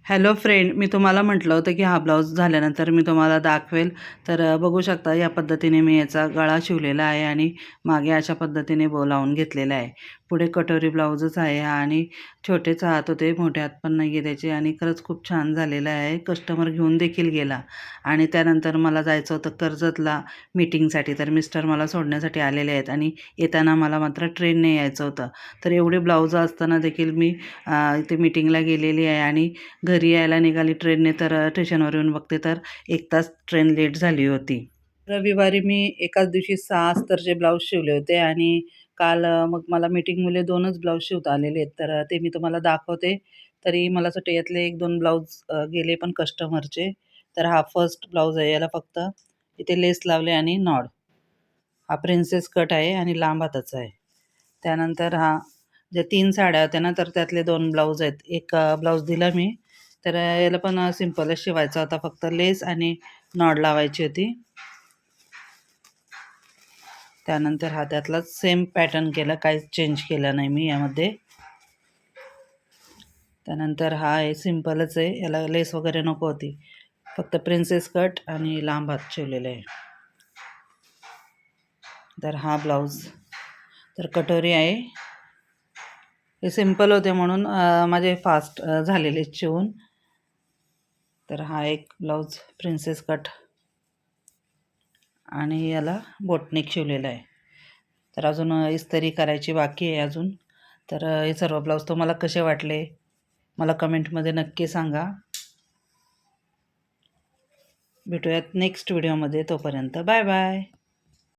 Hello friend, मी तुम्हाला म्हटलं होतं की हा ब्लाऊज झाल्यानंतर मी तुम्हाला दाखवेल. तर बघू शकता या पद्धतीने मी याचा गळा शिवलेला आहे आणि मागे अशा पद्धतीने बो लावून घेतलेला आहे. पुढे कटोरी ब्लाऊजच आहे हा आणि छोटेच हात होते, मोठे हात पण नाही आहे त्याचे आणि खरंच खूप छान झालेलं आहे. कस्टमर घेऊन देखील गेला आणि त्यानंतर मला जायचं होतं कर्जतला मीटिंगसाठी. तर मिस्टर मला सोडण्यासाठी आलेले आहेत आणि येताना मला मात्र ट्रेनने यायचं होतं. तर एवढे ब्लाऊजं असताना देखील मी इथे मीटिंगला गेलेली आहे आणि घरी यायला निघाली ट्रेनने. तर स्टेशनवर येऊन बघते तर 1 तास ट्रेन लेट झाली होती. रविवारी मी एकाच दिवशी 6 अस्तरचे ब्लाऊज शिवले होते आणि काल मग मला मीटिंगमुळे 2च ब्लाऊज शिवता आलेले आहेत. तर ते मी तुम्हाला दाखवते. तरी मला असं वाटतं यातले 1-2 ब्लाऊज गेले पण कस्टमरचे. तर हा फर्स्ट ब्लाऊज आहे. याला फक्त इथे लेस लावले आणि नॉड. हा प्रिन्सेस कट आहे आणि लांब हाताचा आहे. त्यानंतर ज्या 3 साड्या होत्या ना, तर त्यातले 2 ब्लाऊज आहेत. एक ब्लाऊज दिला मी. तर याला पण सिंपलच शिवायचा होता. फक्त लेस आणि नॉड लावायची होती. त्यानंतर त्यातलाच सेम पॅटर्न केला. काहीच चेंज केलं नाही मी यामध्ये. त्यानंतर हा आहे सिंपलच आहे. याला लेस वगैरे नको होती. फक्त प्रिन्सेस कट आणि लांब हात शिवलेले आहे. तर हा ब्लाऊज तर कटोरी आहे. हे सिंपल होते म्हणून माझे फास्ट झालेले शिवून. तर हा एक ब्लाऊज प्रिन्सेस कट आणि याला बोटनेक शिवलेला आहे. तर अजून इस्त्री करायची बाकी आहे अजून. तर हे सर्व ब्लाऊज तुम्हाला कसे वाटले मला कमेंटमध्ये नक्की सांगा. भेटूयात नेक्स्ट व्हिडिओमध्ये. तोपर्यंत बाय बाय.